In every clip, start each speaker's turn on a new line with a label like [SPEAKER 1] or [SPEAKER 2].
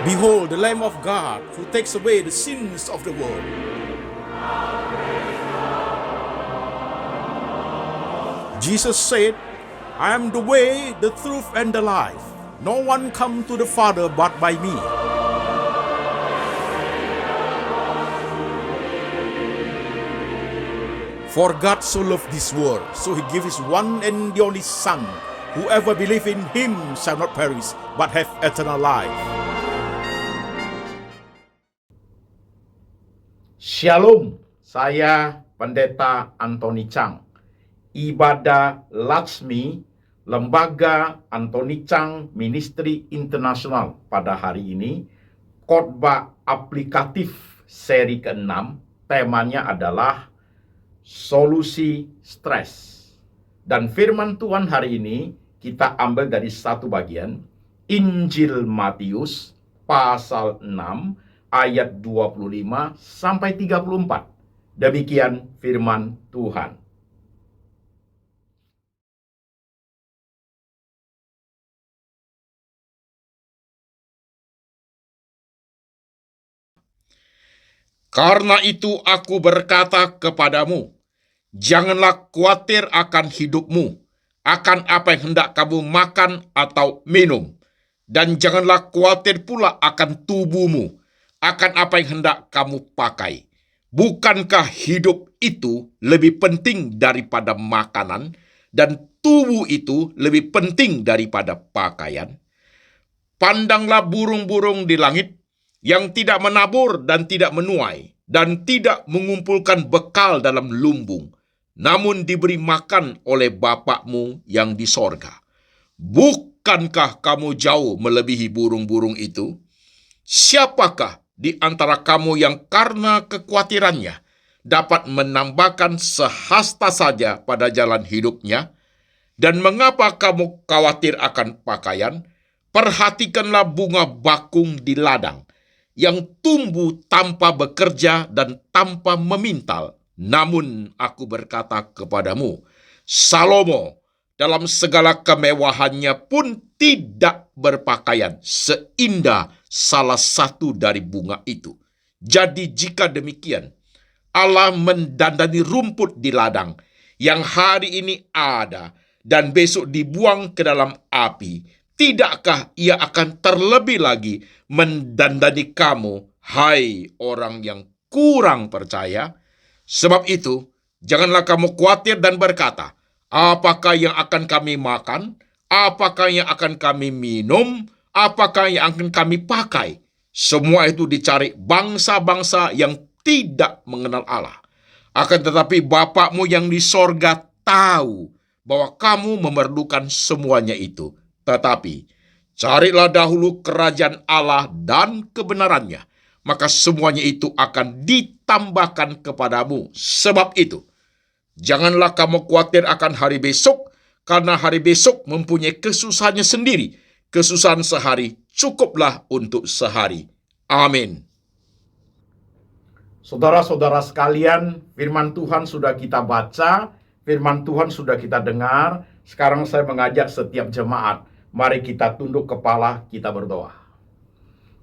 [SPEAKER 1] Behold, the Lamb of God who takes away the sins of the world. Jesus said, I am the way, the truth, and the life. No one comes to the Father but by me. For God so loved this world, so he gave his one and the only Son. Whoever believes in him shall not perish, but have eternal life.
[SPEAKER 2] Shalom, saya Pendeta Antoni Chang. Ibadah Latsmi, Lembaga Antoni Chang Ministry Internasional pada hari ini, khotbah aplikatif seri ke-6, temanya adalah solusi stres. Dan firman Tuhan hari ini kita ambil dari satu bagian, Injil Matius pasal 6 ayat 25 sampai 34. Demikian firman Tuhan.
[SPEAKER 3] Karena itu aku berkata kepadamu, janganlah khawatir akan hidupmu, akan apa yang hendak kamu makan atau minum. Dan janganlah khawatir pula akan tubuhmu, akan apa yang hendak kamu pakai. Bukankah hidup itu lebih penting daripada makanan, dan tubuh itu lebih penting daripada pakaian? Pandanglah burung-burung di langit, yang tidak menabur dan tidak menuai, dan tidak mengumpulkan bekal dalam lumbung, namun diberi makan oleh Bapakmu yang di sorga. Bukankah kamu jauh melebihi burung-burung itu? Siapakah di antara kamu yang karena kekhawatirannya dapat menambahkan sehasta saja pada jalan hidupnya? Dan mengapa kamu khawatir akan pakaian? Perhatikanlah bunga bakung di ladang, yang tumbuh tanpa bekerja dan tanpa memintal. Namun aku berkata kepadamu, Salomo dalam segala kemewahannya pun tidak berpakaian seindah salah satu dari bunga itu. Jadi jika demikian, Allah mendandani rumput di ladang, yang hari ini ada dan besok dibuang ke dalam api. Tidakkah ia akan terlebih lagi mendandani kamu, hai orang yang kurang percaya? Sebab itu, janganlah kamu khawatir dan berkata, apakah yang akan kami makan? Apakah yang akan kami minum? Apakah yang akan kami pakai? Semua itu dicari bangsa-bangsa yang tidak mengenal Allah. Akan tetapi Bapakmu yang di sorga tahu bahwa kamu memerlukan semuanya itu. Tetapi, carilah dahulu kerajaan Allah dan kebenarannya, maka semuanya itu akan ditambahkan kepadamu. Sebab itu, janganlah kamu khawatir akan hari besok, karena hari besok mempunyai kesusahannya sendiri. Kesusahan sehari cukuplah untuk sehari. Amin.
[SPEAKER 2] Saudara-saudara sekalian, firman Tuhan sudah kita baca, firman Tuhan sudah kita dengar. Sekarang saya mengajak setiap jemaat, mari kita tunduk kepala, kita berdoa.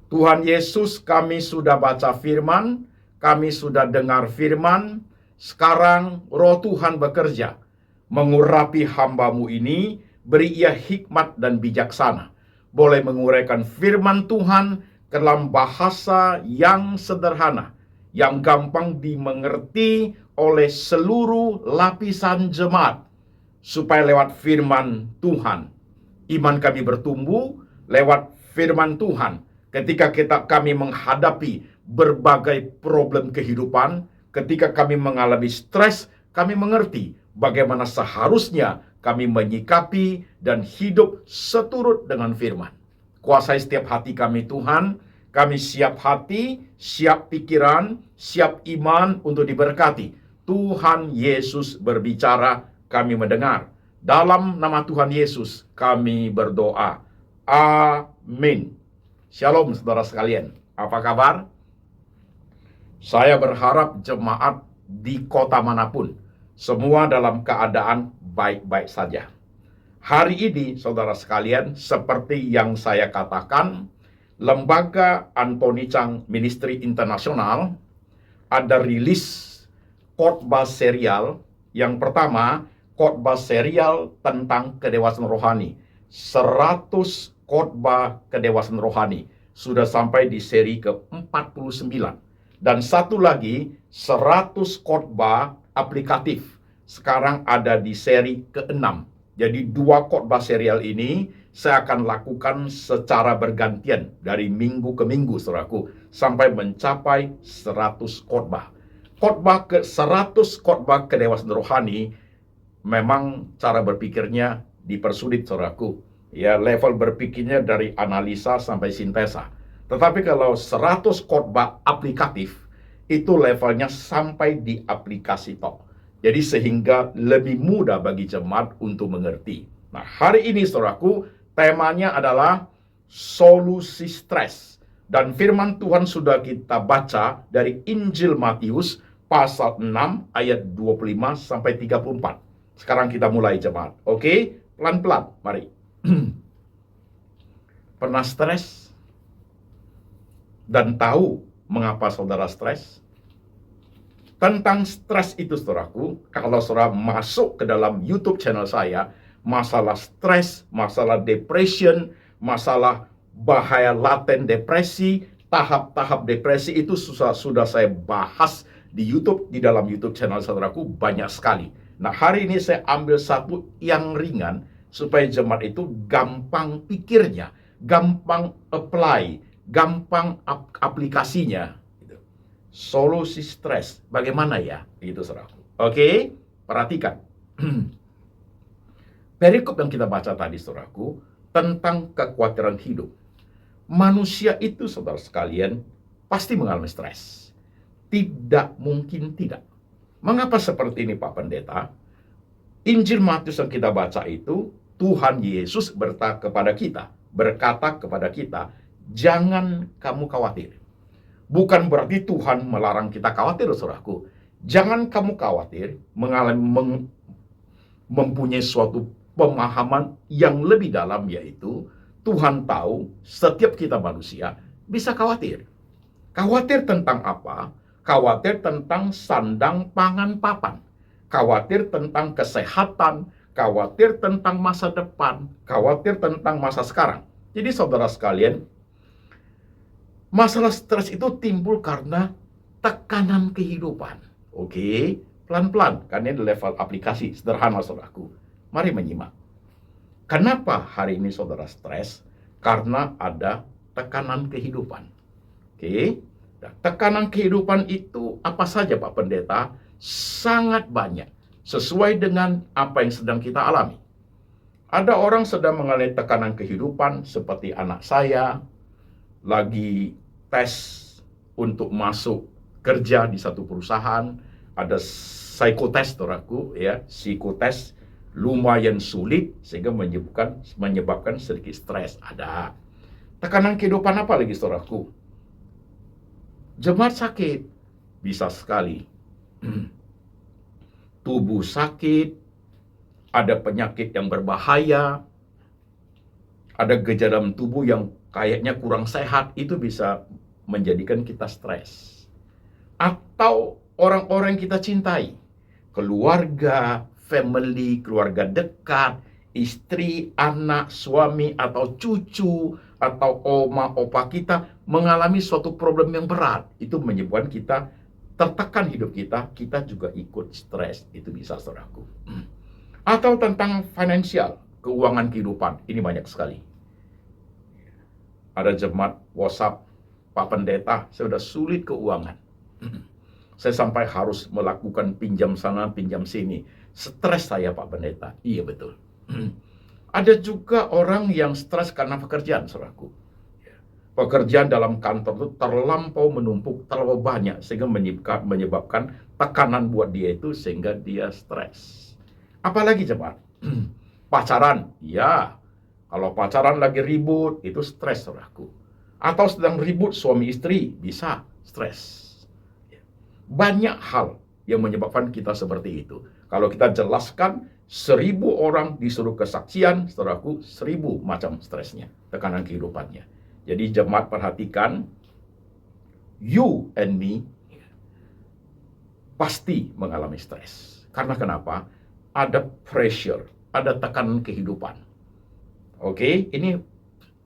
[SPEAKER 2] Tuhan Yesus, kami sudah baca firman, kami sudah dengar firman. Sekarang roh Tuhan bekerja, mengurapi hamba-Mu ini, beri ia hikmat dan bijaksana. Boleh menguraikan firman Tuhan ke dalam bahasa yang sederhana, yang gampang dimengerti oleh seluruh lapisan jemaat, supaya lewat firman Tuhan, iman kami bertumbuh. Lewat firman Tuhan, ketika kami menghadapi berbagai problem kehidupan, ketika kami mengalami stres, kami mengerti bagaimana seharusnya kami menyikapi dan hidup seturut dengan firman. Kuasai setiap hati kami Tuhan, kami siap hati, siap pikiran, siap iman untuk diberkati. Tuhan Yesus berbicara, kami mendengar. Dalam nama Tuhan Yesus kami berdoa. Amin. Shalom saudara sekalian. Apa kabar? Saya berharap jemaat di kota manapun, semua dalam keadaan baik-baik saja. Hari ini saudara sekalian, seperti yang saya katakan, Lembaga Anthony Chang Ministry Internasional ada rilis khotbah serial. Yang pertama, khotbah serial tentang kedewasaan rohani. 100 khotbah kedewasaan rohani. Sudah sampai di seri ke-49. Dan satu lagi, 100 khotbah aplikatif. Sekarang ada di seri ke-6. Jadi 2 khotbah serial ini saya akan lakukan secara bergantian dari minggu ke minggu, saudaraku, sampai mencapai 100 khotbah. Khotbah ke 100 khotbah kedewasaan rohani memang cara berpikirnya dipersulit, saudaraku. Ya, level berpikirnya dari analisa sampai sintesa. Tetapi kalau 100 khotbah aplikatif itu levelnya sampai di aplikasi tok. Jadi sehingga lebih mudah bagi jemaat untuk mengerti. Nah, hari ini saudaraku, temanya adalah solusi stres. Dan firman Tuhan sudah kita baca dari Injil Matius pasal 6 ayat 25 sampai 34. Sekarang kita mulai jemaat. Oke? Pelan-pelan, mari. Pernah stres? Dan tahu mengapa saudara stres? Tentang stres itu, saudaraku, kalau saudara masuk ke dalam YouTube channel saya, masalah stres, masalah depression, masalah bahaya laten depresi, tahap-tahap depresi itu sudah saya bahas di YouTube, di dalam YouTube channel saudaraku banyak sekali. Nah, hari ini saya ambil satu yang ringan supaya jemaat itu gampang pikirnya, gampang apply, gampang aplikasinya. Solusi stres, bagaimana ya? Itu saudaraku. Oke, perhatikan. Perikop yang kita baca tadi, saudaraku, tentang kekhawatiran hidup. Manusia itu, saudara sekalian, pasti mengalami stres. Tidak mungkin tidak. Mengapa seperti ini, Pak Pendeta? Injil Matius yang kita baca itu, Tuhan Yesus berkata kepada kita, jangan kamu khawatir. Bukan berarti Tuhan melarang kita khawatir, saudaraku. Jangan kamu khawatir, mempunyai suatu pemahaman yang lebih dalam, yaitu Tuhan tahu setiap kita manusia bisa khawatir. Khawatir tentang apa? Khawatir tentang sandang pangan papan. Khawatir tentang kesehatan, khawatir tentang masa depan, khawatir tentang masa sekarang. Jadi saudara sekalian, masalah stres itu timbul karena tekanan kehidupan. Oke, pelan-pelan, karena ini level aplikasi, sederhana saudaraku. Mari menyimak. Kenapa hari ini saudara stres? Karena ada tekanan kehidupan. Oke, tekanan kehidupan itu apa saja, Pak Pendeta? Sangat banyak, sesuai dengan apa yang sedang kita alami. Ada orang sedang mengalami tekanan kehidupan, seperti anak saya, lagi tes untuk masuk kerja di satu perusahaan, ada psikotes, saudaraku, ya, psikotes lumayan sulit sehingga menyebabkan sedikit stres. Ada tekanan kehidupan apa lagi, saudaraku? Jemaat sakit, bisa sekali. Tubuh sakit, ada penyakit yang berbahaya, ada gejala dalam tubuh yang kayaknya kurang sehat, itu bisa menjadikan kita stres. Atau orang-orang yang kita cintai, keluarga, family, keluarga dekat, istri, anak, suami, atau cucu, atau oma, opa kita mengalami suatu problem yang berat. Itu menyebabkan kita tertekan hidup kita juga ikut stres. Itu bisa, saudaraku. Atau tentang finansial, keuangan kehidupan, ini banyak sekali. Ada jemaat WhatsApp, Pak Pendeta, saya sudah sulit keuangan. Saya sampai harus melakukan pinjam sana, pinjam sini. Stres saya, Pak Pendeta. Iya, betul. Ada juga orang yang stres karena pekerjaan, saudaraku. Pekerjaan dalam kantor itu terlampau menumpuk, terlalu banyak, sehingga menyebabkan tekanan buat dia itu, sehingga dia stres. Apalagi jemaat? Pacaran, ya. Kalau pacaran lagi ribut, itu stres, saudaraku. Atau sedang ribut suami istri, bisa stres. Banyak hal yang menyebabkan kita seperti itu. Kalau kita jelaskan, 1000 orang disuruh kesaksian, saudaraku, 1000 macam stresnya, tekanan kehidupannya. Jadi jemaat perhatikan, you and me pasti mengalami stres. Karena kenapa? Ada pressure, ada tekanan kehidupan. Oke, ini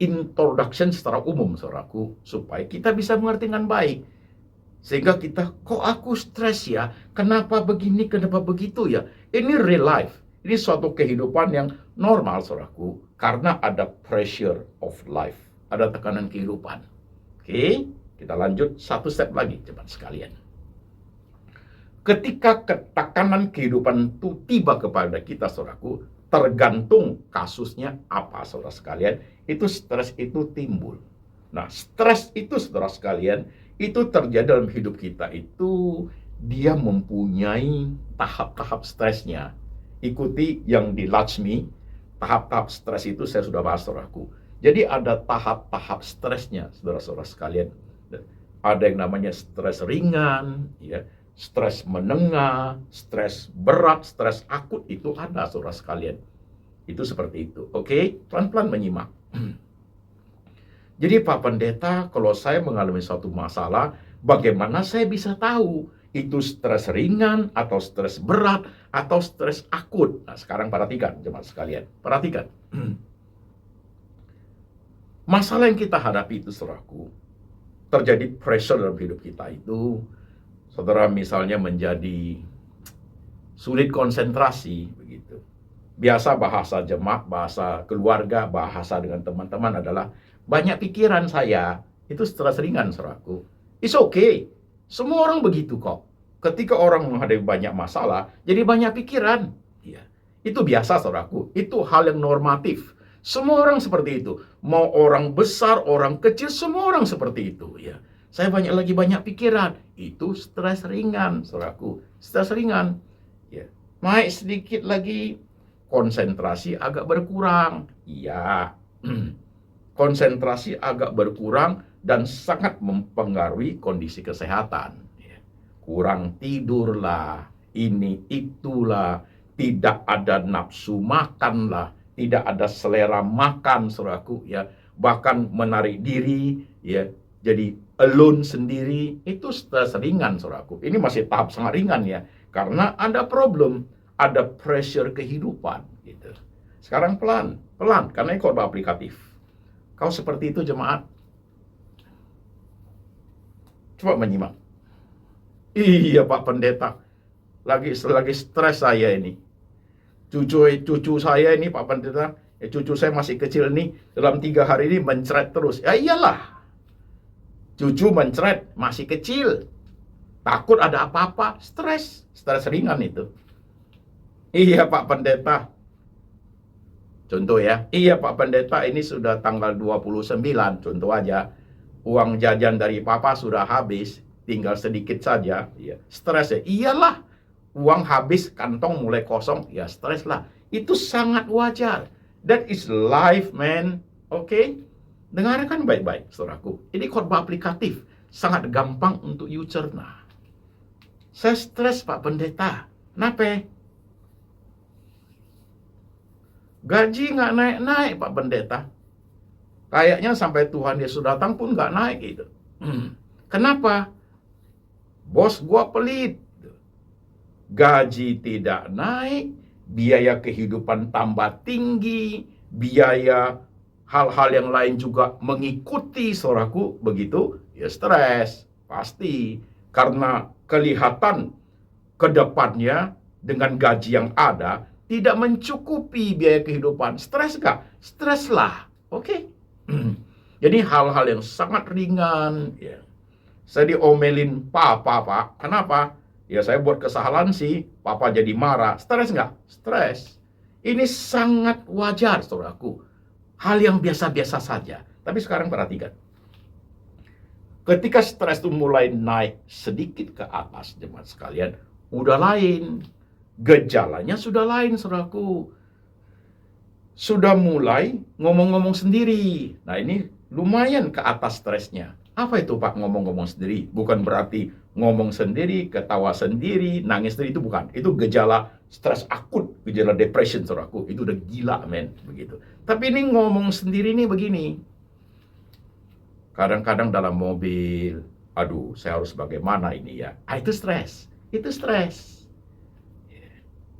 [SPEAKER 2] introduction secara umum, saudaraku, supaya kita bisa mengerti dengan baik. Sehingga kita, kok aku stres ya? Kenapa begini, kenapa begitu ya? Ini real life. Ini suatu kehidupan yang normal, saudaraku. Karena ada pressure of life. Ada tekanan kehidupan. Oke, kita lanjut satu step lagi, cepat sekalian. Ketika tekanan kehidupan itu tiba kepada kita, saudaraku, tergantung kasusnya apa, saudara sekalian, itu stres itu timbul. Nah, stres itu, saudara sekalian, itu terjadi dalam hidup kita itu, dia mempunyai tahap-tahap stresnya. Ikuti yang di Laxmi, tahap-tahap stres itu saya sudah bahas, saudaraku. Jadi ada tahap-tahap stresnya, saudara-saudara sekalian. Ada yang namanya stres ringan, ya, stres menengah, stres berat, stres akut, itu ada, saudara sekalian. Itu seperti itu. Oke, pelan-pelan menyimak. Jadi Pak Pendeta, kalau saya mengalami suatu masalah, bagaimana saya bisa tahu itu stres ringan, atau stres berat, atau stres akut? Nah, sekarang perhatikan, jemaat sekalian. Perhatikan. Masalah yang kita hadapi itu, saudaraku, terjadi pressure dalam hidup kita itu, saudara misalnya menjadi sulit konsentrasi, begitu. Biasa bahasa jemaat, bahasa keluarga, bahasa dengan teman-teman adalah banyak pikiran saya. Itu stres ringan, saudaraku. It's okay. Semua orang begitu kok. Ketika orang menghadapi banyak masalah, jadi banyak pikiran. Ya. Itu biasa, saudaraku. Itu hal yang normatif. Semua orang seperti itu. Mau orang besar, orang kecil, semua orang seperti itu. Ya. Saya banyak pikiran. Itu stres ringan, saudaraku. Stres ringan. Ya. Naik sedikit lagi, konsentrasi agak berkurang. Iya. Konsentrasi agak berkurang dan sangat mempengaruhi kondisi kesehatan. Ya. Kurang tidur lah, ini itulah, tidak ada nafsu makan lah, tidak ada selera makan, saudaraku, ya. Bahkan menarik diri, ya. Jadi alone sendiri, itu stres ringan, saudaraku. Ini masih tahap sangat ringan, ya. Karena ada problem, ada pressure kehidupan, gitu. Sekarang pelan, karena ini khotbah aplikatif. Kau seperti itu, jemaat? Coba menyimak. Iya, Pak Pendeta. Lagi stres saya ini. Cucu saya ini, Pak Pendeta, cucu saya masih kecil nih, dalam 3 hari ini mencret terus. Ya iyalah. Cucu mencret, masih kecil. Takut ada apa-apa, stres ringan itu. Iya, Pak Pendeta. Contoh ya, iya Pak Pendeta, ini sudah tanggal 29, contoh aja. Uang jajan dari Papa sudah habis, tinggal sedikit saja. Ya, stres ya, iyalah. Uang habis, kantong mulai kosong, ya stres lah. Itu sangat wajar. That is life, man. Oke? Dengarkan baik-baik, saudaraku. Ini khotbah aplikatif. Sangat gampang untuk you cerna. Saya stres, Pak Pendeta. Kenapa? Gaji nggak naik-naik, Pak Pendeta. Kayaknya sampai Tuhan Yesus datang pun nggak naik gitu. Kenapa? Bos gua pelit. Gaji tidak naik, biaya kehidupan tambah tinggi, biaya hal-hal yang lain juga mengikuti, saudaraku, begitu, ya stres, pasti. Karena kelihatan ke depannya dengan gaji yang ada, tidak mencukupi biaya kehidupan. Stres gak? Stres lah, oke? Jadi hal-hal yang sangat ringan, ya. Saya diomelin, Pak, kenapa? Ya saya buat kesalahan sih, Papa jadi marah. Stres nggak? Stres. Ini sangat wajar, saudaraku. Hal yang biasa-biasa saja. Tapi sekarang perhatikan. Ketika stres itu mulai naik sedikit ke atas, jemaat sekalian, udah lain. Gejalanya sudah lain, saudaraku. Sudah mulai ngomong-ngomong sendiri. Nah ini lumayan ke atas stresnya. Apa itu Pak ngomong-ngomong sendiri? Bukan berarti ngomong sendiri, ketawa sendiri, nangis sendiri, itu bukan. Itu gejala stres akut, gejala depression, saudaraku. Itu udah gila, men, begitu. Tapi ini ngomong sendiri nih begini. Kadang-kadang dalam mobil, aduh saya harus bagaimana ini ya. Itu stres. Itu stres.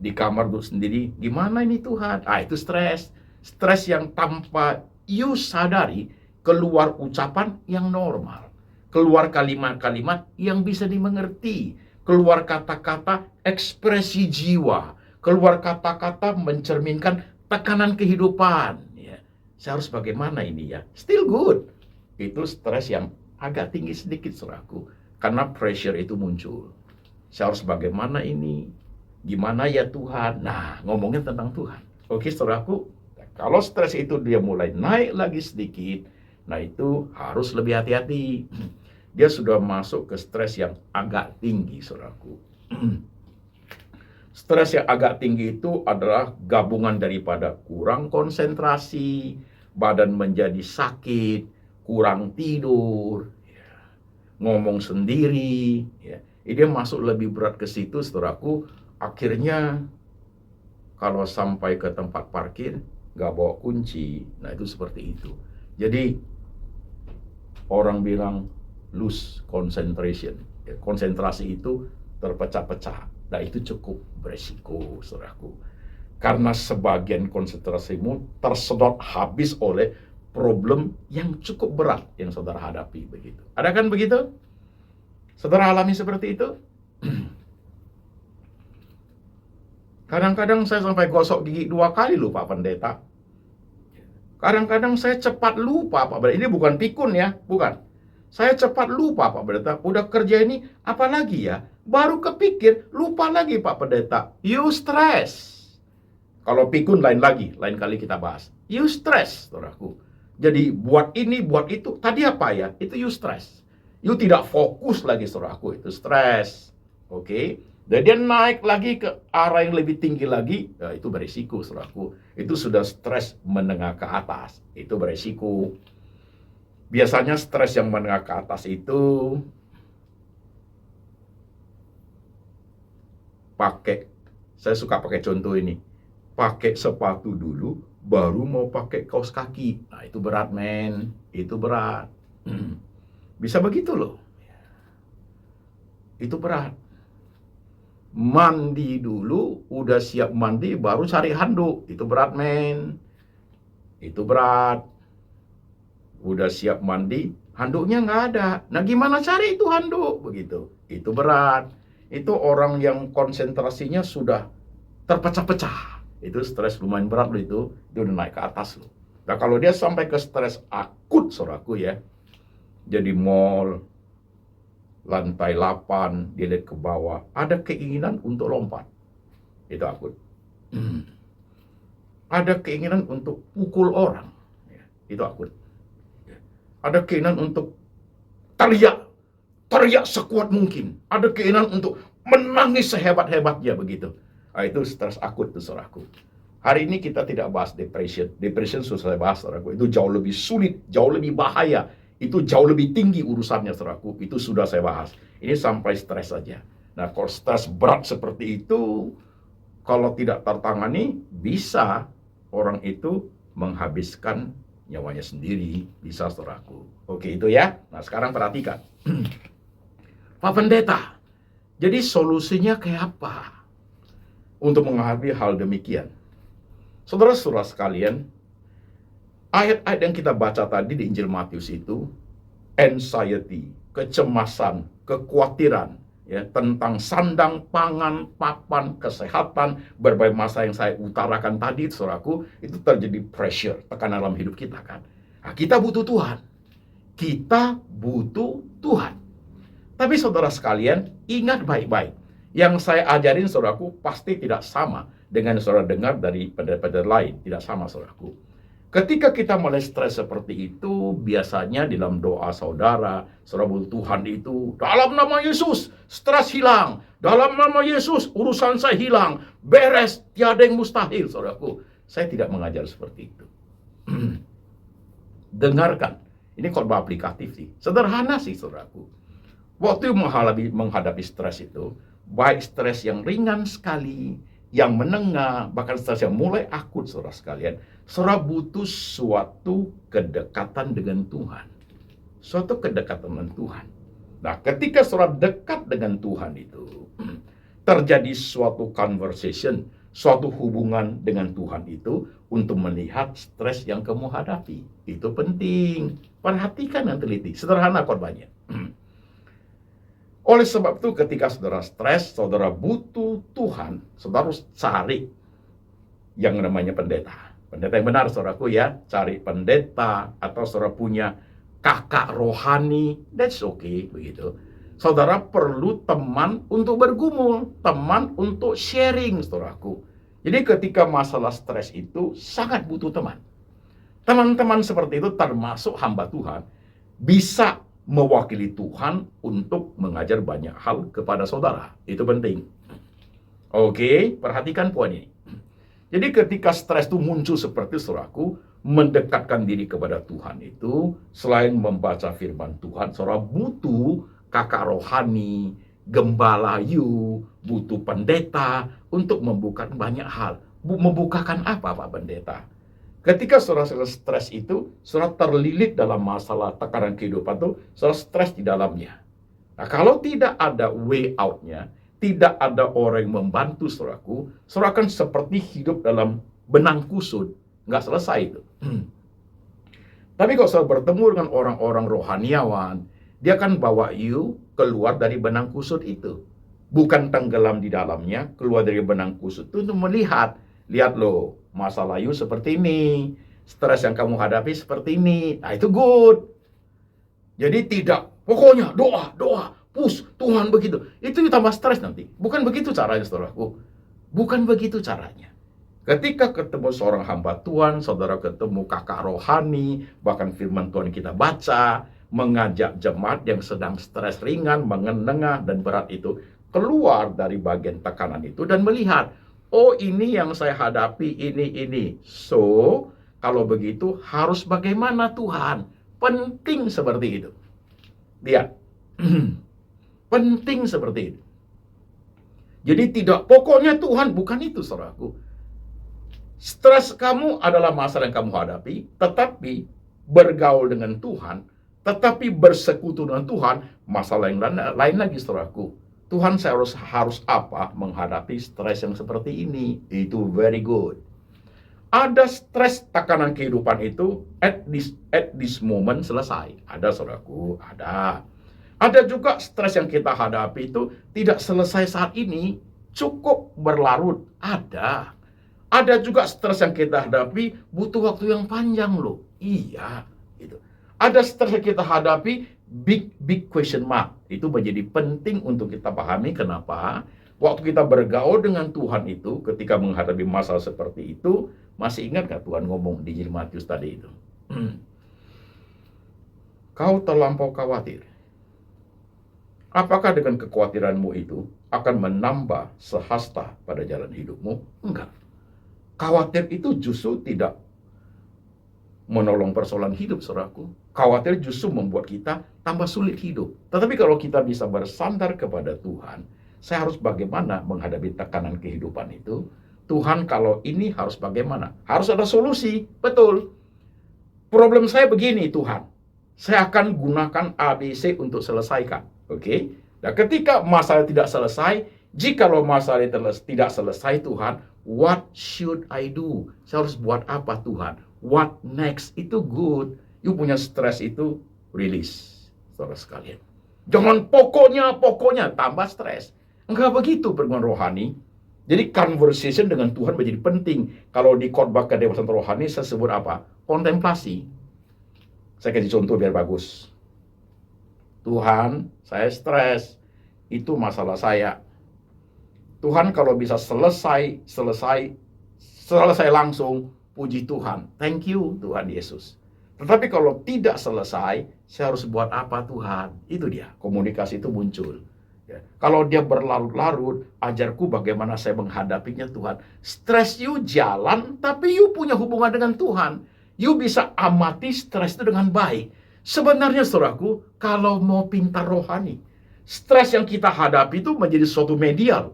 [SPEAKER 2] Di kamar duduk sendiri, gimana ini Tuhan? Itu stres. Stres yang tanpa you sadari, keluar ucapan yang normal. Keluar kalimat-kalimat yang bisa dimengerti. Keluar kata-kata ekspresi jiwa. Keluar kata-kata mencerminkan tekanan kehidupan. Ya. Saya harus bagaimana ini ya? Still good. Itu stres yang agak tinggi sedikit, saudaraku. Karena pressure itu muncul. Saya harus bagaimana ini? Gimana ya Tuhan? Nah, ngomongin tentang Tuhan. Oke, saudaraku, kalau stres itu dia mulai naik lagi sedikit, nah itu harus lebih hati-hati. Dia sudah masuk ke stres yang agak tinggi, saudaraku. Stres yang agak tinggi itu adalah gabungan daripada kurang konsentrasi, badan menjadi sakit, kurang tidur, ngomong sendiri. Dia masuk lebih berat ke situ, saudaraku. Akhirnya kalau sampai ke tempat parkir nggak bawa kunci, nah itu seperti itu. Jadi orang bilang lose concentration, konsentrasi itu terpecah-pecah. Nah itu cukup beresiko, saudaraku, karena sebagian konsentrasimu tersedot habis oleh problem yang cukup berat yang saudara hadapi, begitu. Ada kan begitu? Saudara alami seperti itu? Kadang-kadang saya sampai gosok gigi 2 kali loh Pak Pendeta. Kadang-kadang saya cepat lupa Pak Pendeta. Ini bukan pikun ya, bukan. Saya cepat lupa Pak Pendeta. Udah kerja ini apa lagi ya? Baru kepikir, lupa lagi Pak Pendeta. You stress. Kalau pikun lain lagi, lain kali kita bahas. You stress, saudaraku. Jadi buat ini, buat itu. Tadi apa ya? Itu you stress. You tidak fokus lagi, saudaraku. Itu stress. Oke. Dan dia naik lagi ke arah yang lebih tinggi lagi, ya itu berisiko, saudaraku. Itu sudah stres menengah ke atas, itu berisiko. Biasanya stres yang menengah ke atas itu saya suka pakai contoh ini, pakai sepatu dulu, baru mau pakai kaos kaki. Nah itu berat, men, itu berat. Bisa begitu loh, itu berat. Mandi dulu, udah siap mandi, baru cari handuk. Itu berat, men. Itu berat. Udah siap mandi, handuknya nggak ada. Nah, gimana cari itu handuk? Begitu. Itu berat. Itu orang yang konsentrasinya sudah terpecah-pecah. Itu stres lumayan berat loh itu. Itu udah naik ke atas loh. Nah, kalau dia sampai ke stres akut, saudaraku ya. Jadi mall, lantai 8, dia lihat ke bawah, ada keinginan untuk lompat. Itu akut. Ada keinginan untuk pukul orang. Itu akut. Ada keinginan untuk teriak sekuat mungkin. Ada keinginan untuk menangis sehebat-hebatnya begitu. Nah, itu stres akut tuh, saudaraku. Hari ini kita tidak bahas depression. Depression sudah saya bahas, saudaraku. Itu jauh lebih sulit, jauh lebih bahaya. Itu jauh lebih tinggi urusannya, saudaraku. Itu sudah saya bahas. Ini sampai stres saja. Nah, kalau stres berat seperti itu, kalau tidak tertangani, bisa orang itu menghabiskan nyawanya sendiri. Bisa, saudaraku. Oke, itu ya. Nah, sekarang perhatikan. Pak Pendeta, jadi solusinya kayak apa untuk menghadapi hal demikian? Saudara-saudara sekalian, ayat-ayat yang kita baca tadi di Injil Matius itu, anxiety, kecemasan, kekhawatiran, ya, tentang sandang, pangan, papan, kesehatan, berbagai masalah yang saya utarakan tadi, saudaraku, itu terjadi pressure, tekanan dalam hidup kita kan. Nah, kita butuh Tuhan. Kita butuh Tuhan. Tapi saudara sekalian, ingat baik-baik. Yang saya ajarin, saudaraku, pasti tidak sama dengan saudara dengar dari pendeta-pendeta lain. Tidak sama, saudaraku. Ketika kita mulai stres seperti itu, biasanya dalam doa saudara butuh Tuhan itu, dalam nama Yesus, stres hilang. Dalam nama Yesus, urusan saya hilang. Beres, tiada yang mustahil, saudaraku. Saya tidak mengajar seperti itu. Dengarkan. Ini khotbah aplikatif sih. Sederhana sih, saudaraku. Waktu menghadapi stres itu, baik stres yang ringan sekali, yang menengah, bahkan stres yang mulai akut, saudara sekalian, saudara butuh suatu kedekatan dengan Tuhan. suatu kedekatan dengan Tuhan. Nah, ketika saudara dekat dengan Tuhan itu, terjadi suatu conversation, suatu hubungan dengan Tuhan itu untuk melihat stres yang kamu hadapi. Itu penting. Perhatikan yang teliti. Sederhana korbannya. Oleh sebab itu ketika saudara stres, saudara butuh Tuhan, saudara harus cari yang namanya pendeta. Pendeta yang benar, saudaraku ya. Cari pendeta atau saudara punya kakak rohani, that's okay, begitu. Saudara perlu teman untuk bergumul, teman untuk sharing, saudaraku. Jadi ketika masalah stres itu sangat butuh teman. Teman-teman seperti itu termasuk hamba Tuhan, bisa mewakili Tuhan untuk mengajar banyak hal kepada saudara. Itu penting. Oke, perhatikan poin ini. Jadi ketika stres itu muncul seperti saudaraku, mendekatkan diri kepada Tuhan itu, selain membaca firman Tuhan, saudara butuh kakak rohani, gembala butuh pendeta untuk membukakan banyak hal. Membukakan apa Pak Pendeta? Ketika saudara stres itu, saudara terlilit dalam masalah tekanan kehidupan itu, saudara stres di dalamnya. Nah, kalau tidak ada way out-nya, tidak ada orang yang membantu saudaraku, saudara akan seperti hidup dalam benang kusut. Nggak selesai itu. Tapi kalau saudara bertemu dengan orang-orang rohaniawan, dia akan bawa keluar dari benang kusut itu. Bukan tenggelam di dalamnya, keluar dari benang kusut itu untuk melihat. Lihat loh, masalah seperti ini. Stres yang kamu hadapi seperti ini. Nah itu good. Jadi tidak, pokoknya doa, push, Tuhan begitu. Itu ditambah stres nanti. Bukan begitu caranya, saudaraku. Bukan begitu caranya. Ketika ketemu seorang hamba Tuhan, saudara ketemu kakak rohani, bahkan firman Tuhan kita baca, mengajak jemaat yang sedang stres ringan, menengah, dan berat itu, keluar dari bagian tekanan itu dan melihat, oh ini yang saya hadapi, ini. So, kalau begitu harus bagaimana Tuhan? Penting seperti itu. Lihat. Penting seperti itu. Jadi tidak, pokoknya Tuhan, bukan itu saudaraku. Stres kamu adalah masalah yang kamu hadapi, tetapi bergaul dengan Tuhan, tetapi bersekutu dengan Tuhan, masalah yang lain lagi saudaraku. Tuhan, saya harus apa menghadapi stres yang seperti ini? Itu very good. Ada stres tekanan kehidupan itu at this moment selesai. Ada saudaraku, ada. Ada juga stres yang kita hadapi itu tidak selesai saat ini, cukup berlarut. Ada. Ada juga stres yang kita hadapi butuh waktu yang panjang loh. Iya, gitu. Ada stres yang kita hadapi big question mark. Itu menjadi penting untuk kita pahami kenapa waktu kita bergaul dengan Tuhan itu, ketika menghadapi masalah seperti itu, masih ingat gak Tuhan ngomong di Injil Matius tadi itu? Kau terlampau khawatir. Apakah dengan kekhawatiranmu itu akan menambah sehasta pada jalan hidupmu? Enggak. Khawatir itu justru tidak menolong persoalan hidup, saudaraku. Khawatir justru membuat kita tambah sulit hidup. Tetapi kalau kita bisa bersandar kepada Tuhan, saya harus bagaimana menghadapi tekanan kehidupan itu? Tuhan, kalau ini harus bagaimana? Harus ada solusi, betul. Problem saya begini, Tuhan. Saya akan gunakan ABC untuk selesaikan. Oke? Nah, ketika masalah tidak selesai, jikalau masalah tidak selesai, Tuhan, what should I do? Saya harus buat apa, Tuhan? What next? Itu good. You punya stres itu release, saudara sekalian. Jangan pokoknya tambah stres. Enggak begitu pergumulan rohani. Jadi conversation dengan Tuhan menjadi penting. Kalau di khotbah kedewasaan rohani saya sebut apa? Kontemplasi. Saya kasih contoh biar bagus. Tuhan, saya stres. Itu masalah saya. Tuhan, kalau bisa selesai langsung, puji Tuhan. Thank you, Tuhan Yesus. Tetapi kalau tidak selesai, saya harus buat apa, Tuhan? Itu dia, komunikasi itu muncul. Ya. Kalau dia berlarut-larut, ajarku bagaimana saya menghadapinya, Tuhan. Stres you jalan, tapi you punya hubungan dengan Tuhan. You bisa amati stres itu dengan baik. Sebenarnya, saudaraku, kalau mau pintar rohani, stres yang kita hadapi itu menjadi suatu media.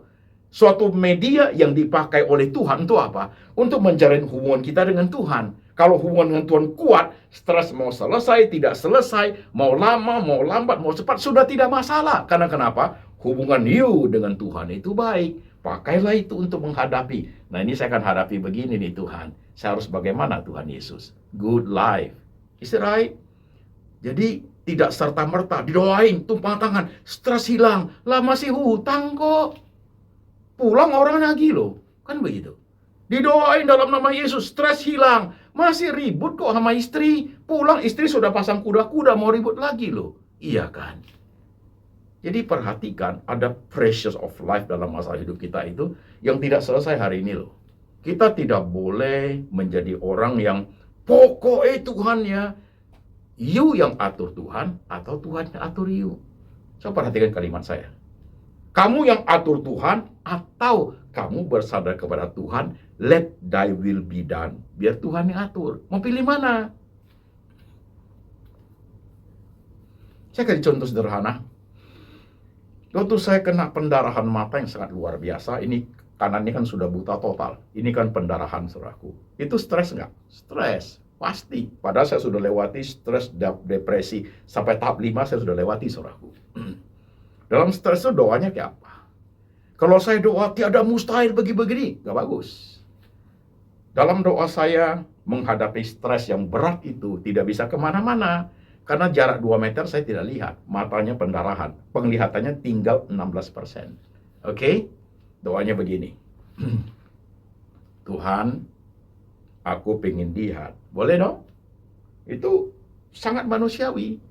[SPEAKER 2] Suatu media yang dipakai oleh Tuhan untuk apa? Untuk menjalin hubungan kita dengan Tuhan. Kalau hubungan dengan Tuhan kuat, stres mau selesai, tidak selesai, mau lama, mau lambat, mau cepat, sudah tidak masalah. Karena kenapa? Hubungan you dengan Tuhan itu baik. Pakailah itu untuk menghadapi. Nah, ini saya akan hadapi begini nih Tuhan. Saya harus bagaimana Tuhan Yesus? Good life. Is it right? Jadi tidak serta-merta didoain, tumpang tangan, stres hilang. Lah masih hutang kok. Pulang orang nagih loh. Kan begitu. Didoain dalam nama Yesus, stres hilang. Masih ribut kok sama istri. Pulang istri sudah pasang kuda-kuda, mau ribut lagi loh. Iya kan? Jadi perhatikan, ada pressures of life dalam masa hidup kita itu yang tidak selesai hari ini loh. Kita tidak boleh menjadi orang yang pokoknya Tuhan ya. You yang atur Tuhan atau Tuhan yang atur you. Saya perhatikan kalimat saya. Kamu yang atur Tuhan atau kamu bersandar kepada Tuhan, let thy will be done. Biar Tuhan yang atur. Mau pilih mana? Saya kasih contoh sederhana. Waktu saya kena pendarahan mata yang sangat luar biasa, ini kanannya kan sudah buta total. Ini kan pendarahan saudaraku. Itu stres nggak? Stres. Pasti. Padahal saya sudah lewati stres, depresi. Sampai tahap 5 saya sudah lewati saudaraku. Dalam stres itu doanya kayak apa? Kalau saya doa tiada mustahil begini, nggak bagus. Dalam doa saya menghadapi stres yang berat itu tidak bisa kemana-mana. Karena jarak 2 meter saya tidak lihat. Matanya pendarahan. Penglihatannya tinggal 16%. Oke? Doanya begini. Tuhan, aku pengen lihat. Boleh dong? Itu sangat manusiawi.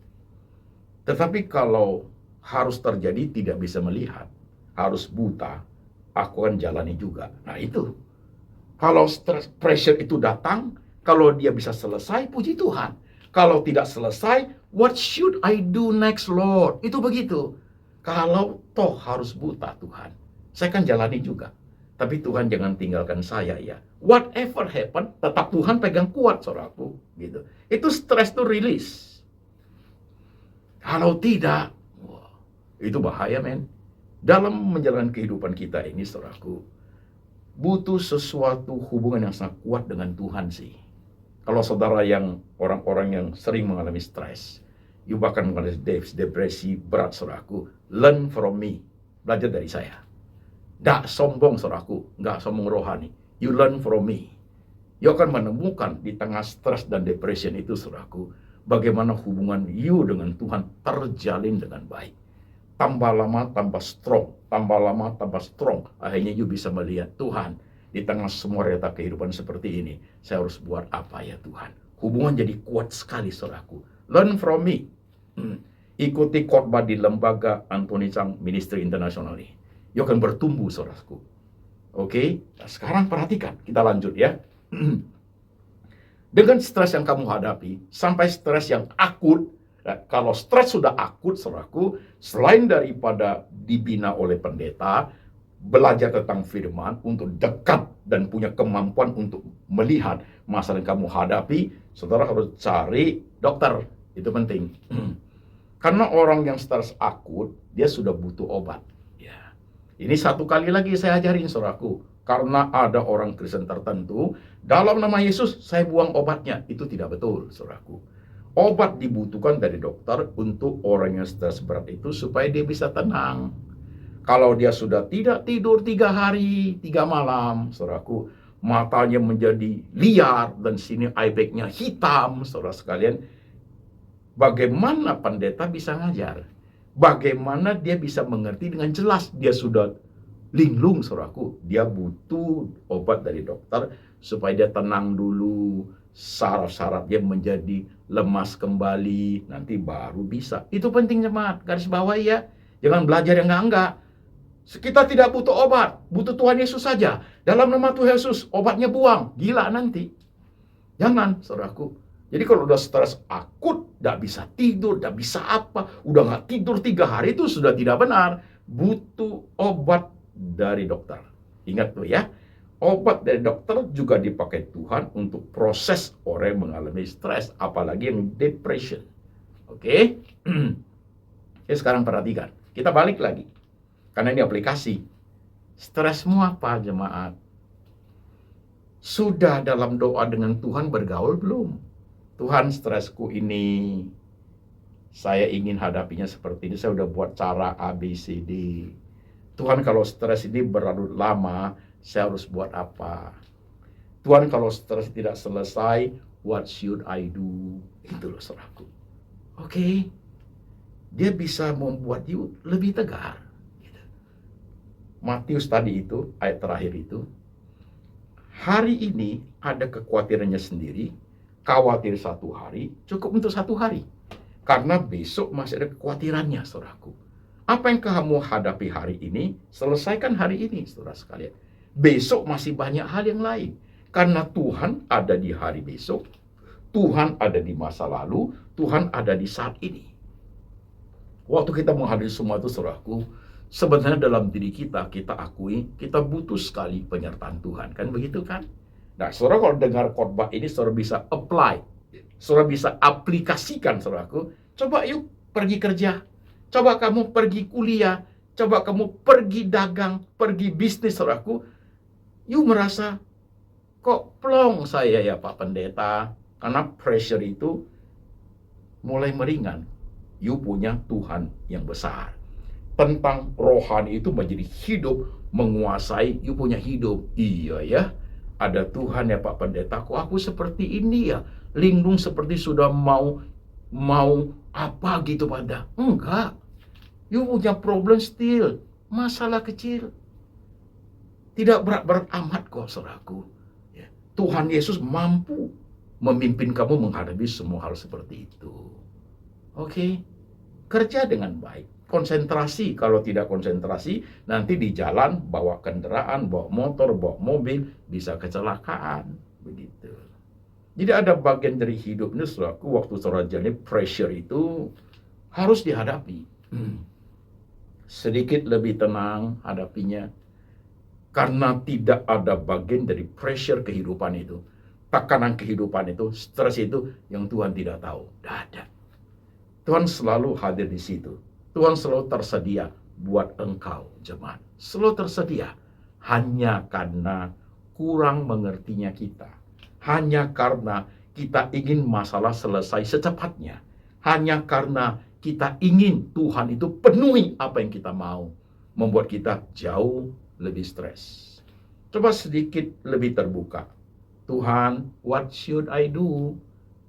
[SPEAKER 2] Tetapi kalau harus terjadi tidak bisa melihat, harus buta, aku akan jalani juga. Nah itu, kalau stress, pressure itu datang, kalau dia bisa selesai, puji Tuhan. Kalau tidak selesai, what should I do next, Lord? Itu begitu. Kalau toh harus buta Tuhan, saya akan jalani juga. Tapi Tuhan jangan tinggalkan saya ya. Whatever happen, tetap Tuhan pegang kuat, saudaraku. Gitu. Itu stress to release. Kalau tidak, itu bahaya, men. Dalam menjalani kehidupan kita ini, saudaraku, butuh sesuatu hubungan yang sangat kuat dengan Tuhan sih. Kalau saudara yang orang-orang yang sering mengalami stres, you bahkan mengalami depresi berat, saudaraku, learn from me. Belajar dari saya. Nggak sombong, saudaraku. Nggak sombong rohani. You learn from me. You akan menemukan di tengah stres dan depression itu, saudaraku, bagaimana hubungan you dengan Tuhan terjalin dengan baik. Tambah lama tambah strong, tambah lama tambah strong. Akhirnya you bisa melihat Tuhan di tengah semua realita kehidupan seperti ini. Saya harus buat apa ya Tuhan? Hubungan jadi kuat sekali, saudaraku. Learn from me. Ikuti khotbah di lembaga Anthony Chang Ministry International ini. You akan bertumbuh, saudaraku. Oke? Nah, sekarang perhatikan. Kita lanjut ya. Dengan stres yang kamu hadapi, sampai stres yang akut. Nah, kalau stres sudah akut, saudaraku, selain daripada dibina oleh pendeta, belajar tentang firman untuk dekat dan punya kemampuan untuk melihat masalah yang kamu hadapi, saudara harus cari dokter. Itu penting. Karena orang yang stres akut, dia sudah butuh obat. Ya. Ini satu kali lagi saya ajarin, saudaraku. Karena ada orang Kristen tertentu, dalam nama Yesus saya buang obatnya. Itu tidak betul, saudaraku. Obat dibutuhkan dari dokter untuk orang yang stres berat itu supaya dia bisa tenang. Kalau dia sudah tidak tidur 3 hari, 3 malam, saudaraku, matanya menjadi liar dan sini eye bag-nya hitam, saudara sekalian, bagaimana pendeta bisa ngajar? Bagaimana dia bisa mengerti dengan jelas? Dia sudah linglung, saudaraku. Dia butuh obat dari dokter supaya dia tenang dulu, saraf-saraf dia menjadi lemas kembali, nanti baru bisa. Itu penting, jemaat. Garis bawah ya. Jangan belajar yang enggak. Kita tidak butuh obat, butuh Tuhan Yesus saja. Dalam nama Tuhan Yesus, obatnya buang. Gila nanti. Jangan, saudaraku. Jadi kalau udah stres akut, gak bisa tidur, gak bisa apa, udah gak tidur 3 hari, itu sudah tidak benar. Butuh obat dari dokter. Ingat tuh ya. Obat dari dokter juga dipakai Tuhan untuk proses orang yang mengalami stres, apalagi yang depression. Oke? Ya, sekarang perhatikan. Kita balik lagi. Karena ini aplikasi. Stresmu apa, jemaat? Sudah dalam doa dengan Tuhan bergaul belum? Tuhan, stresku ini, saya ingin hadapinya seperti ini. Saya udah buat cara A, B, C, D. Tuhan, kalau stres ini berlarut lama, saya harus buat apa? Tuhan, kalau stres tidak selesai, what should I do? Itu loh saudaraku. Oke. Dia bisa membuat you lebih tegar. Matius tadi itu, ayat terakhir itu, hari ini ada kekhawatirannya sendiri, khawatir satu hari, cukup untuk satu hari. Karena besok masih ada kekhawatirannya, saudaraku. Apa yang kamu hadapi hari ini, selesaikan hari ini, saudara sekalian. Besok masih banyak hal yang lain. Karena Tuhan ada di hari besok, Tuhan ada di masa lalu, Tuhan ada di saat ini. Waktu kita menghadapi semua itu, saudaraku, sebenarnya dalam diri kita, kita akui, kita butuh sekali penyertaan Tuhan. Kan begitu kan? Nah, saudara kalau dengar khotbah ini, saudara bisa apply. Saudara bisa aplikasikan, saudaraku. Coba yuk pergi kerja. Coba kamu pergi kuliah. Coba kamu pergi dagang, pergi bisnis, saudaraku. Yuk merasa, kok plong saya ya Pak Pendeta. Karena pressure itu mulai meringan. You punya Tuhan yang besar. Tentang rohani itu menjadi hidup, menguasai, you punya hidup. Iya ya, ada Tuhan ya Pak Pendeta, kok aku seperti ini ya, linglung seperti sudah mau apa gitu pada. Enggak, you punya problem still, masalah kecil. Tidak berat-berat amat kok, saudaraku. Ya. Tuhan Yesus mampu memimpin kamu menghadapi semua hal seperti itu. Oke, kerja dengan baik. Konsentrasi, kalau tidak konsentrasi, nanti di jalan bawa kendaraan, bawa motor, bawa mobil, bisa kecelakaan. Begitu. Jadi ada bagian dari hidup ini, saudaraku, waktu saudara jalani pressure itu harus dihadapi. Sedikit lebih tenang hadapinya. Karena tidak ada bagian dari pressure kehidupan itu. Tekanan kehidupan itu, stres itu yang Tuhan tidak tahu. Tidak ada. Tuhan selalu hadir di situ. Tuhan selalu tersedia buat engkau, jemaat. Selalu tersedia. Hanya karena kurang mengertinya kita. Hanya karena kita ingin masalah selesai secepatnya. Hanya karena kita ingin Tuhan itu penuhi apa yang kita mau. Membuat kita jauh lebih stres. Coba sedikit lebih terbuka. Tuhan, what should I do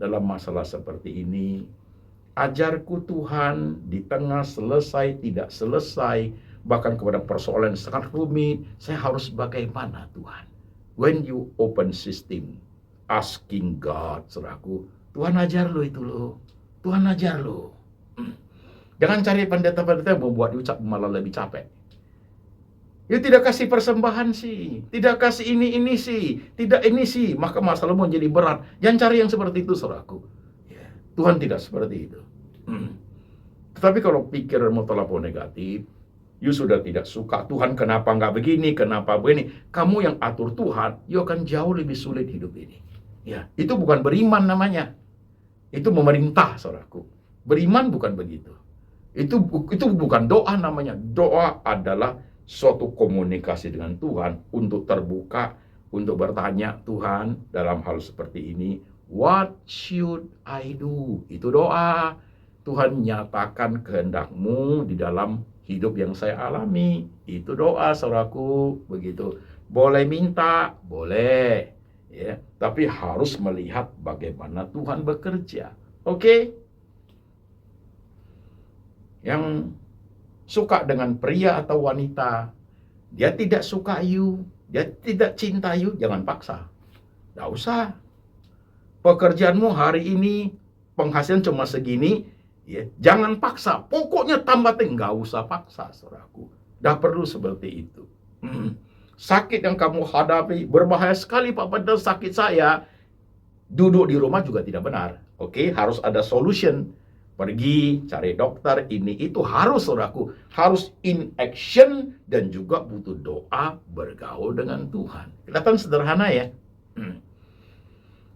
[SPEAKER 2] dalam masalah seperti ini? Ajarku Tuhan, di tengah selesai, tidak selesai, bahkan kepada persoalan yang sangat rumit, saya harus bagaimana Tuhan? When you open system, asking God, saudaraku, Tuhan ajar lo itu lo, Tuhan ajar lo. Jangan cari pendeta-pendeta yang membuat you malah lebih capek. You tidak kasih persembahan sih, tidak kasih ini sih, tidak ini sih, maka masalahmu menjadi berat. Jangan cari yang seperti itu, saudaraku. Tuhan tidak seperti itu. Tetapi kalau pikiranmu terlalu negatif, you sudah tidak suka, Tuhan kenapa nggak begini, kenapa begini, kamu yang atur Tuhan, you akan jauh lebih sulit hidup ini. Ya, itu bukan beriman namanya. Itu memerintah, saudaraku. Beriman bukan begitu. Itu bukan doa namanya. Doa adalah suatu komunikasi dengan Tuhan untuk terbuka, untuk bertanya, Tuhan, dalam hal seperti ini, what should I do? Itu doa. Tuhan nyatakan kehendak-Mu di dalam hidup yang saya alami. Itu doa, saudaraku. Begitu. Boleh minta, boleh. Ya, tapi harus melihat bagaimana Tuhan bekerja. Oke? Yang suka dengan pria atau wanita, dia tidak suka you, dia tidak cinta you, jangan paksa. Tidak usah. Pekerjaanmu hari ini penghasilan cuma segini, ya, jangan paksa. Pokoknya tambah tinggi, nggak usah paksa, saudaraku. Dah perlu seperti itu. Sakit yang kamu hadapi berbahaya sekali, Pak Pendeta, sakit saya. Duduk di rumah juga tidak benar. Oke, harus ada solution. Pergi cari dokter, ini itu harus, saudaraku. Harus in action dan juga butuh doa, bergaul dengan Tuhan. Kelihatan sederhana ya.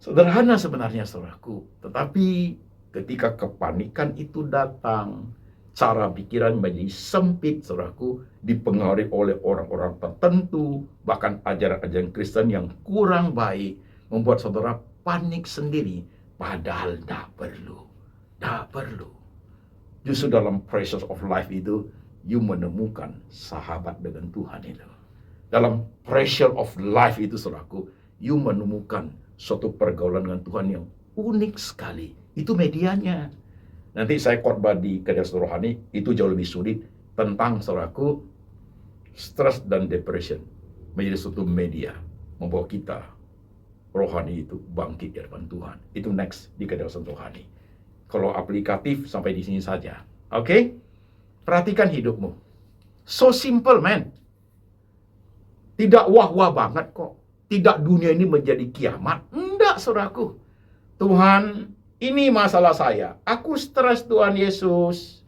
[SPEAKER 2] Sederhana sebenarnya, saudaraku. Tetapi ketika kepanikan itu datang, cara pikiran menjadi sempit, saudaraku, dipengaruhi oleh orang-orang tertentu, bahkan ajaran-ajaran Kristen yang kurang baik, membuat saudara panik sendiri, padahal tidak perlu. Tidak perlu. Justru dalam pressure of life itu, you menemukan sahabat dengan Tuhan itu. Dalam pressure of life itu, saudaraku, you menemukan suatu pergaulan dengan Tuhan yang unik sekali. Itu medianya. Nanti saya khotbah di Kedasan Rohani, itu jauh lebih sulit tentang, saudaraku, stres dan depression menjadi suatu media membawa kita rohani itu bangkit di hadapan Tuhan. Itu next di Kedasan Rohani. Kalau aplikatif sampai di sini saja. Oke? Perhatikan hidupmu. So simple, man. Tidak wah-wah banget kok. Tidak dunia ini menjadi kiamat. Enggak, saudaraku. Tuhan, ini masalah saya. Aku stres, Tuhan Yesus.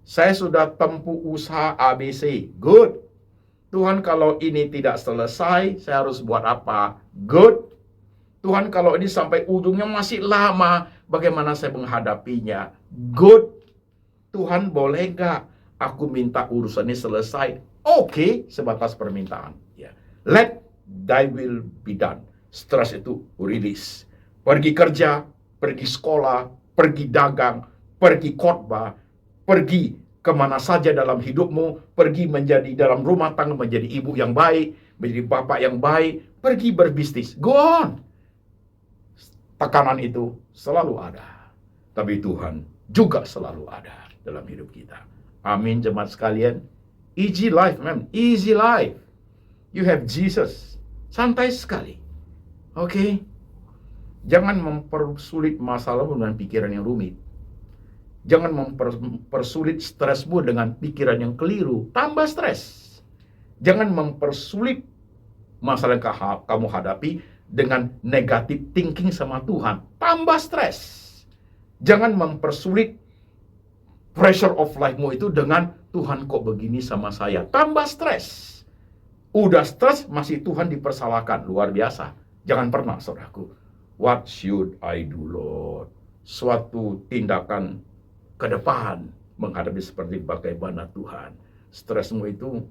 [SPEAKER 2] Saya sudah tempuh usaha ABC. Good. Tuhan, kalau ini tidak selesai, saya harus buat apa? Good. Tuhan, kalau ini sampai ujungnya masih lama, bagaimana saya menghadapinya? Good. Tuhan, boleh nggak aku minta urusan ini selesai? Oke, sebatas permintaan. Ya. Let thy will be done. Stres itu rilis. Pergi kerja, pergi sekolah, pergi dagang, pergi khotbah, pergi kemana saja dalam hidupmu, pergi menjadi dalam rumah tangga, menjadi ibu yang baik, menjadi bapak yang baik, pergi berbisnis. Go on. Tekanan itu selalu ada. Tapi Tuhan juga selalu ada dalam hidup kita. Amin, jemaat sekalian. Easy life, man. Easy life. You have Jesus. Santai sekali. Oke? Jangan mempersulit masalahmu dengan pikiran yang rumit. Jangan mempersulit stresmu dengan pikiran yang keliru. Tambah stres. Jangan mempersulit masalah yang kamu hadapi dengan negative thinking sama Tuhan. Tambah stres. Jangan mempersulit pressure of life-mu itu dengan Tuhan kok begini sama saya. Tambah stres. Udah stres masih Tuhan dipersalahkan. Luar biasa. Jangan pernah, saudaraku. What should I do, Lord? Suatu tindakan ke depan menghadapi seperti bagaimana Tuhan. Stresmu itu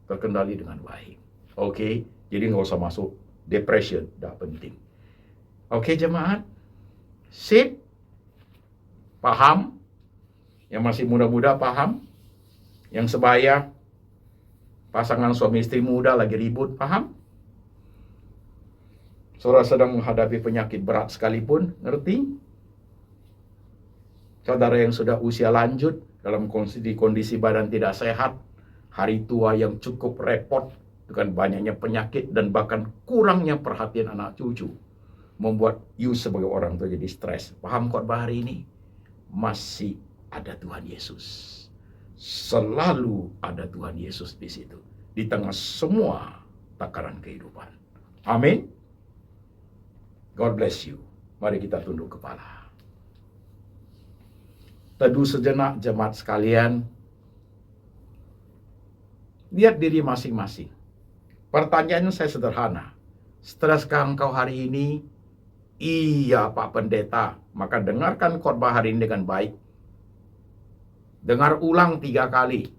[SPEAKER 2] terkendali dengan baik. Oke? Jadi nggak usah masuk depression. Tidak penting. Oke, jemaat? Sip? Paham? Yang masih muda-muda paham? Yang sebaya pasangan suami istri muda lagi ribut, paham? Saudara sedang menghadapi penyakit berat sekalipun, ngerti? Saudara yang sudah usia lanjut, dalam kondisi badan tidak sehat, hari tua yang cukup repot, dengan banyaknya penyakit dan bahkan kurangnya perhatian anak cucu, membuat you sebagai orang tua jadi stres. Paham khotbah hari ini? Masih ada Tuhan Yesus. Selalu ada Tuhan Yesus di situ. Di tengah semua takaran kehidupan. Amin. God bless you. Mari kita tunduk kepala. Teduh sejenak, jemaat sekalian. Lihat diri masing-masing. Pertanyaannya saya sederhana. Streskah engkau hari ini? Iya, Pak Pendeta. Maka dengarkan khotbah hari ini dengan baik. Dengar ulang 3 kali.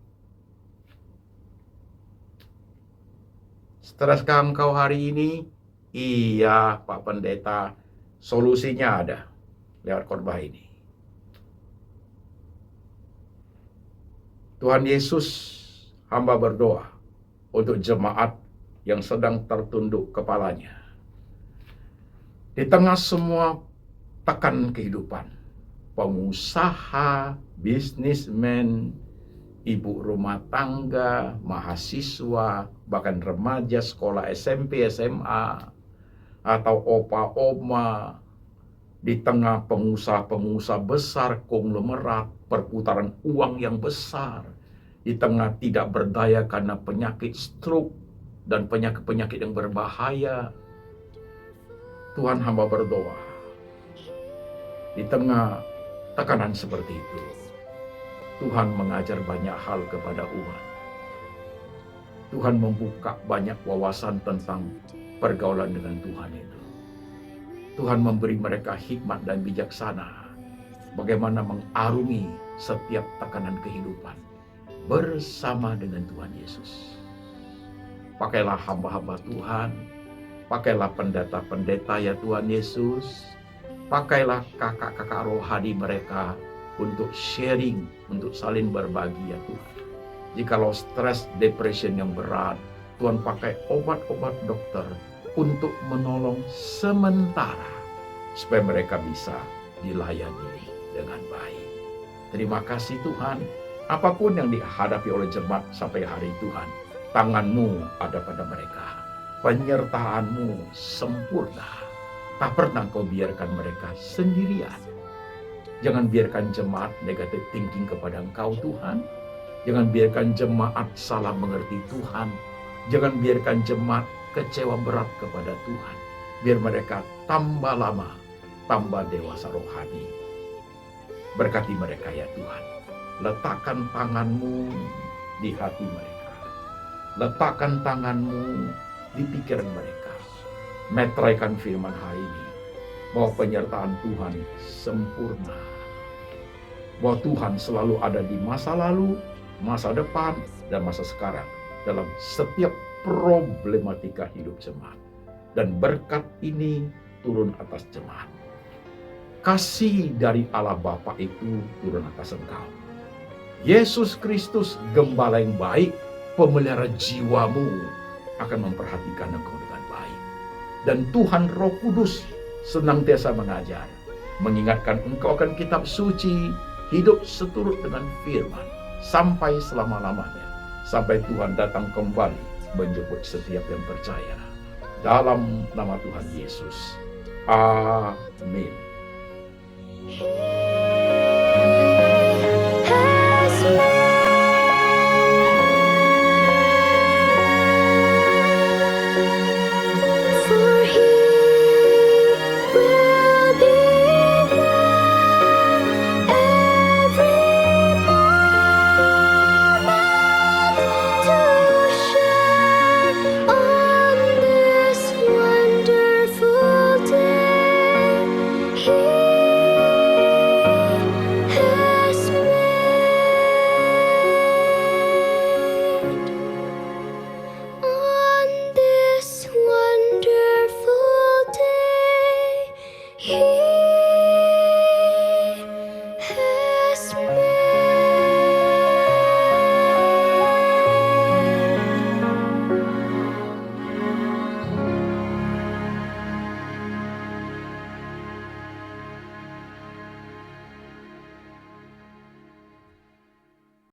[SPEAKER 2] Streskah engkau hari ini? Iya, Pak Pendeta. Solusinya ada lewat khotbah ini. Tuhan Yesus, hamba berdoa untuk jemaat yang sedang tertunduk kepalanya. Di tengah semua tekanan kehidupan, pengusaha, bisnismen, ibu rumah tangga, mahasiswa, bahkan remaja sekolah SMP, SMA, atau opa-oma, di tengah pengusaha-pengusaha besar, konglomerat, perputaran uang yang besar, di tengah tidak berdaya karena penyakit stroke dan penyakit-penyakit yang berbahaya. Tuhan, hamba berdoa, di tengah tekanan seperti itu, Tuhan mengajar banyak hal kepada umat. Tuhan membuka banyak wawasan tentang pergaulan dengan Tuhan itu. Tuhan memberi mereka hikmat dan bijaksana bagaimana mengarungi setiap tekanan kehidupan bersama dengan Tuhan Yesus. Pakailah hamba-hamba Tuhan, pakailah pendeta-pendeta ya Tuhan Yesus, pakailah kakak-kakak rohani mereka untuk sharing, untuk saling berbagi ya Tuhan. Jikalau stres, depression yang berat, Tuhan pakai obat-obat dokter untuk menolong sementara supaya mereka bisa dilayani dengan baik. Terima kasih Tuhan, apapun yang dihadapi oleh jemaat sampai hari Tuhan, tangan-Mu ada pada mereka, penyertaan-Mu sempurna. Tak pernah Kau biarkan mereka sendirian. Jangan biarkan jemaat negatif thinking kepada Engkau Tuhan. Jangan biarkan jemaat salah mengerti Tuhan. Jangan biarkan jemaat kecewa berat kepada Tuhan. Biar mereka tambah lama, tambah dewasa rohani. Berkati mereka ya Tuhan. Letakkan tangan-Mu di hati mereka. Letakkan tangan-Mu di pikiran mereka. Meteraikan firman hari ini, bahwa penyertaan Tuhan sempurna. Bahwa Tuhan selalu ada di masa lalu, masa depan, dan masa sekarang dalam setiap problematika hidup jemaat. Dan berkat ini turun atas jemaat. Kasih dari Allah Bapa itu turun atas engkau. Yesus Kristus, gembala yang baik, pemelihara jiwamu, akan memperhatikan engkau dengan baik. Dan Tuhan Roh Kudus senantiasa mengajar, mengingatkan engkau akan kitab suci, hidup seturut dengan firman, sampai selama-lamanya, sampai Tuhan datang kembali menjemput setiap yang percaya. Dalam nama Tuhan Yesus. Amin.